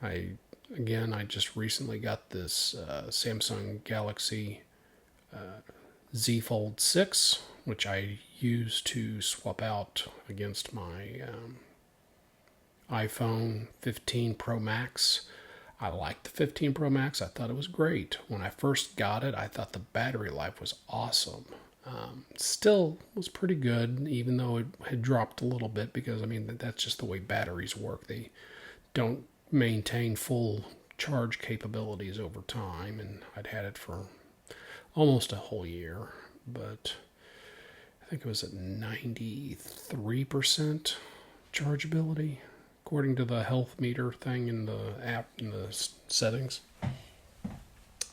I just recently got this Samsung Galaxy Z Fold 6, which I use to swap out against my iPhone 15 Pro Max. I liked the 15 Pro Max. I thought it was great. When I first got it, I thought the battery life was awesome. Still was pretty good, even though it had dropped a little bit because, I mean, that's just the way batteries work. They don't maintain full charge capabilities over time, and I'd had it for almost a whole year, but I think it was at 93% chargeability, according to the health meter thing in the app in the settings,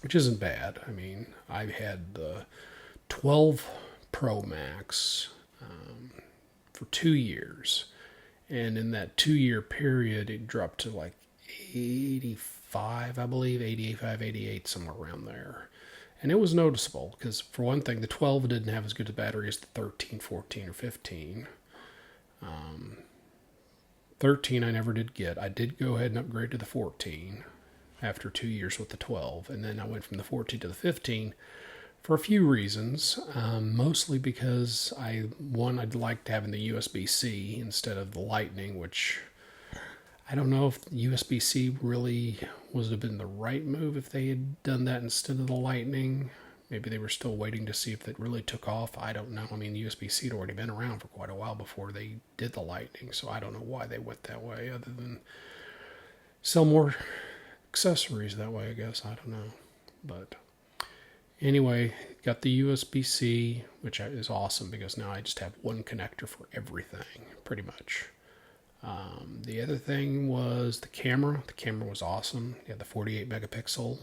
which isn't bad. I mean, I've had the 12 Pro Max for 2 years, and in that 2 year period, it dropped to like 85, I believe, 85, 88, somewhere around there. And it was noticeable because, for one thing, the 12 didn't have as good a battery as the 13, 14, or 15. 13 I never did get. I did go ahead and upgrade to the 14 after 2 years with the 12. And then I went from the 14 to the 15 for a few reasons. Mostly because I'd liked having the USB-C instead of the Lightning, which I don't know if USB-C really would have been the right move if they had done that instead of the Lightning. Maybe they were still waiting to see if it really took off. I don't know. I mean, USB-C had already been around for quite a while before they did the Lightning, so I don't know why they went that way other than sell more accessories that way, I guess. I don't know. But anyway, got the USB-C, which is awesome because now I just have one connector for everything, pretty much. The other thing was the camera. The camera was awesome. You had the 48 megapixel.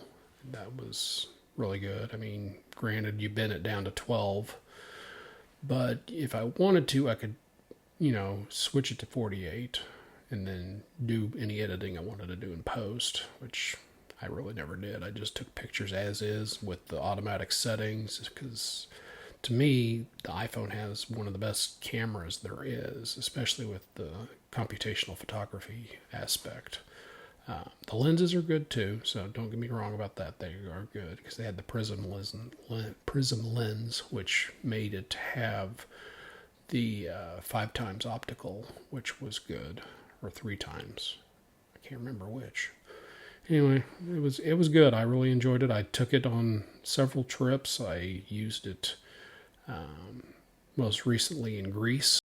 That was really good. I mean, granted, you bent it down to 12, but if I wanted to, I could, switch it to 48 and then do any editing I wanted to do in post, which I really never did. I just took pictures as is with the automatic settings because to me, the iPhone has one of the best cameras there is, especially with the computational photography aspect. The lenses are good too, so don't get me wrong about that. They are good because they had the prism lens, which made it have the 5 times optical, which was good, or 3 times. I can't remember which. Anyway, it was good. I really enjoyed it. I took it on several trips. I used it most recently in Greece.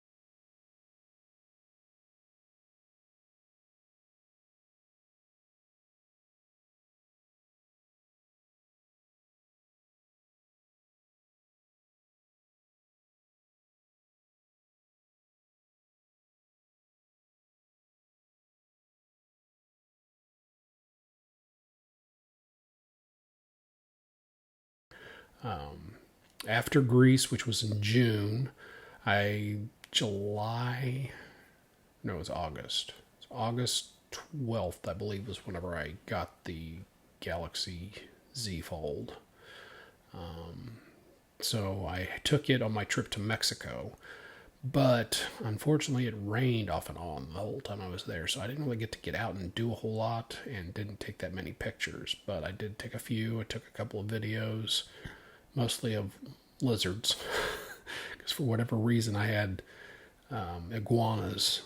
After Greece, which was in June, I July, no, it was August. It's August 12th, I believe, was whenever I got the Galaxy Z Fold. So I took it on my trip to Mexico, but unfortunately it rained off and on the whole time I was there, so I didn't really get to get out and do a whole lot and didn't take that many pictures, but I did take a few. I took a couple of videos, mostly of lizards, because for whatever reason I had iguanas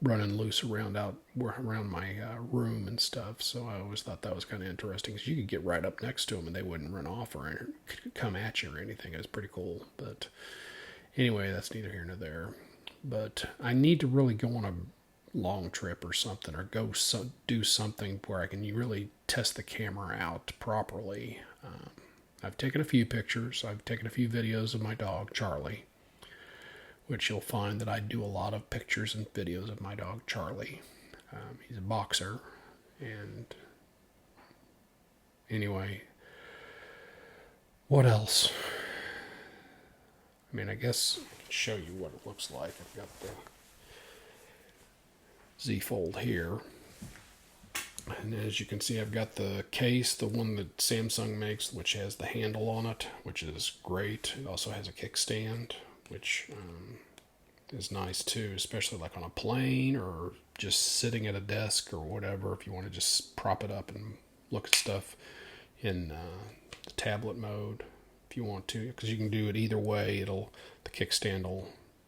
running loose around my room and stuff. So I always thought that was kind of interesting because you could get right up next to them and they wouldn't run off or come at you or anything. It was pretty cool. But anyway, that's neither here nor there. But I need to really go on a long trip or something, or do something where I can really test the camera out properly. I've taken a few pictures. I've taken a few videos of my dog, Charlie, which you'll find that I do a lot of pictures and videos of my dog, Charlie. He's a boxer. And anyway, what else? I mean, I guess I can show you what it looks like. I've got the Z Fold here. And as you can see, I've got the case, the one that Samsung makes, which has the handle on it, which is great. It also has a kickstand, which is nice too, especially like on a plane or just sitting at a desk or whatever. If you want to just prop it up and look at stuff in the tablet mode, if you want to, because you can do it either way. The kickstand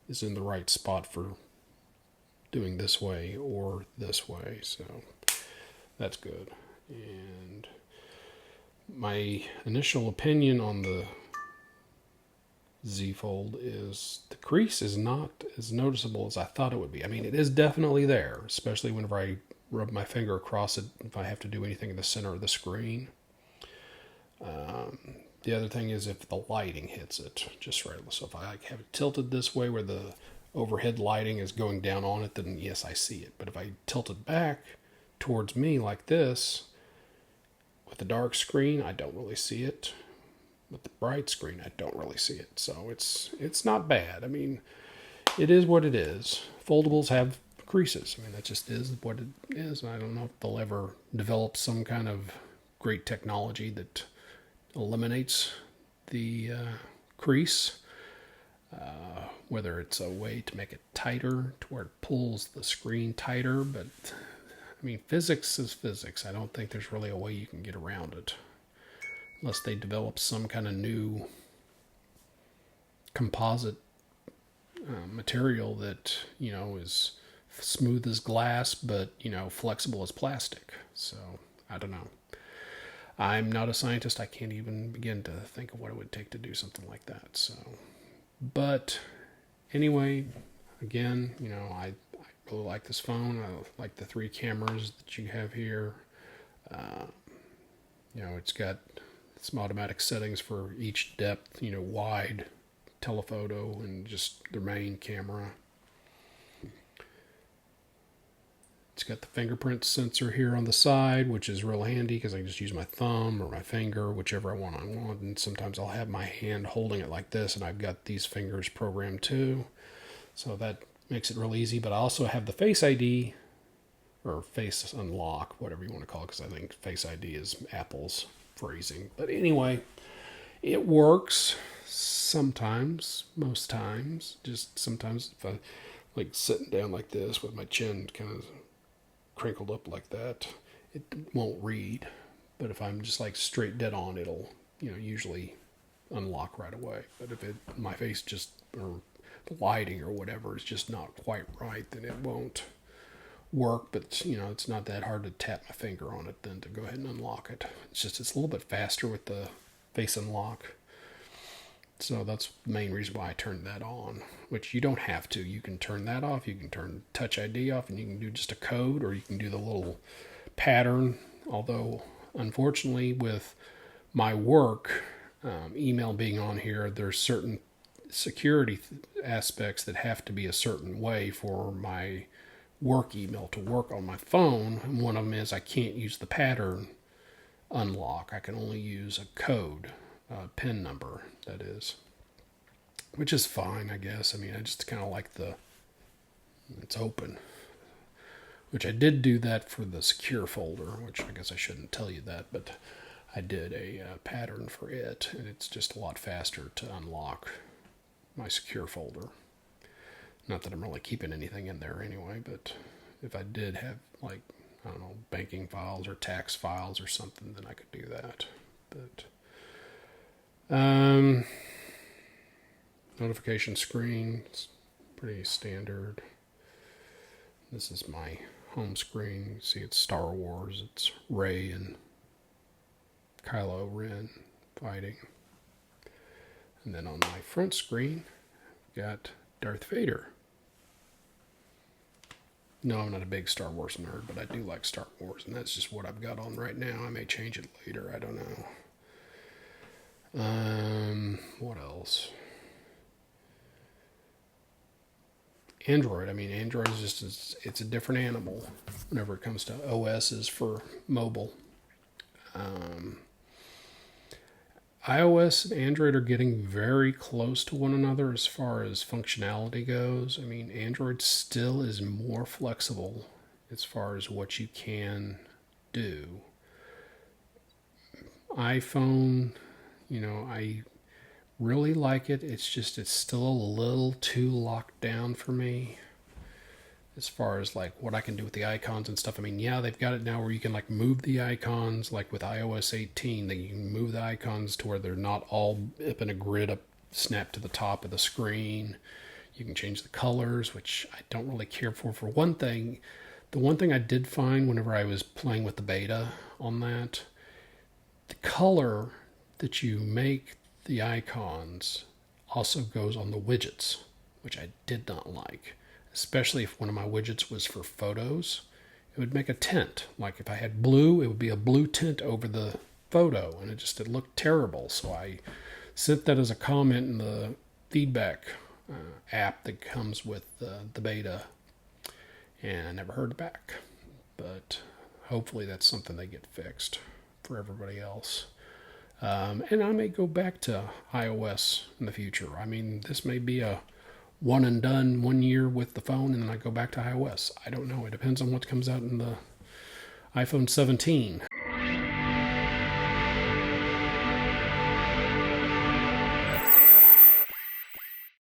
is in the right spot for doing this way or this way, so that's good. And my initial opinion on the Z Fold is the crease is not as noticeable as I thought it would be. I mean, it is definitely there, especially whenever I rub my finger across it if I have to do anything in the center of the screen. The other thing is if the lighting hits it just right. So if I have it tilted this way where the overhead lighting is going down on it, then yes, I see it. But if I tilt it back towards me like this, with the dark screen, I don't really see it. With the bright screen, I don't really see it. So it's not bad. I mean, it is what it is. Foldables have creases. I mean, that just is what it is. I don't know if they'll ever develop some kind of great technology that eliminates the crease. Whether it's a way to make it tighter to where it pulls the screen tighter, but I mean, physics is physics. I don't think there's really a way you can get around it. Unless they develop some kind of new composite material that, is smooth as glass, but, flexible as plastic. So, I don't know. I'm not a scientist. I can't even begin to think of what it would take to do something like that. So, but anyway, again, I really like this phone. I like the 3 cameras that you have here. It's got some automatic settings for each depth, wide, telephoto, and just the main camera. It's got the fingerprint sensor here on the side, which is real handy because I can just use my thumb or my finger, whichever I want. And sometimes I'll have my hand holding it like this, and I've got these fingers programmed too. So that makes it real easy. But I also have the Face ID, or Face Unlock, whatever you want to call it, because I think Face ID is Apple's phrasing. But anyway, it works sometimes, most times. Just sometimes if I like sitting down like this with my chin kind of crinkled up like that, it won't read. But if I'm just like straight dead on, it'll usually unlock right away. But if my face just, or the lighting or whatever is just not quite right, then it won't work. But it's not that hard to tap my finger on it then to go ahead and unlock it. It's a little bit faster with the Face Unlock. So that's the main reason why I turned that on, which you don't have to. You can turn that off. You can turn Touch ID off, and you can do just a code, or you can do the little pattern. Although, unfortunately, with my work email being on here, there's certain security aspects that have to be a certain way for my work email to work on my phone. And one of them is I can't use the pattern unlock. I can only use a code. PIN number, that is, which is fine, I guess. I mean, I just kind of like it's open, which I did do that for the secure folder, which I guess I shouldn't tell you that, but I did a pattern for it, and it's just a lot faster to unlock my secure folder. Not that I'm really keeping anything in there anyway, but if I did have, like, I don't know, banking files or tax files or something, then I could do that. But notification screen, it's pretty standard. This is my home screen. You see it's Star Wars. It's Rey and Kylo Ren fighting. And then on my front screen, I've got Darth Vader. No, I'm not a big Star Wars nerd, but I do like Star Wars, and that's just what I've got on right now. I may change it later. I don't know. What else? Android. I mean, Android is it's a different animal whenever it comes to OSs for mobile. iOS and Android are getting very close to one another as far as functionality goes. I mean, Android still is more flexible as far as what you can do. iPhone, I really like it. It's just, it's still a little too locked down for me as far as like what I can do with the icons and stuff. I mean, yeah, they've got it now where you can like move the icons, like with iOS 18, that you can move the icons to where they're not all up in a grid up snapped to the top of the screen. You can change the colors, which I don't really care for. For one thing, the one thing I did find whenever I was playing with the beta on that, the color that you make the icons also goes on the widgets, which I did not like. Especially if one of my widgets was for photos, it would make a tint. Like if I had blue, it would be a blue tint over the photo, and it looked terrible. So I sent that as a comment in the feedback app that comes with the beta, and I never heard back. But hopefully that's something they get fixed for everybody else. And I may go back to iOS in the future. I mean, this may be a one and done 1 year with the phone, and then I go back to iOS. I don't know. It depends on what comes out in the iPhone 17.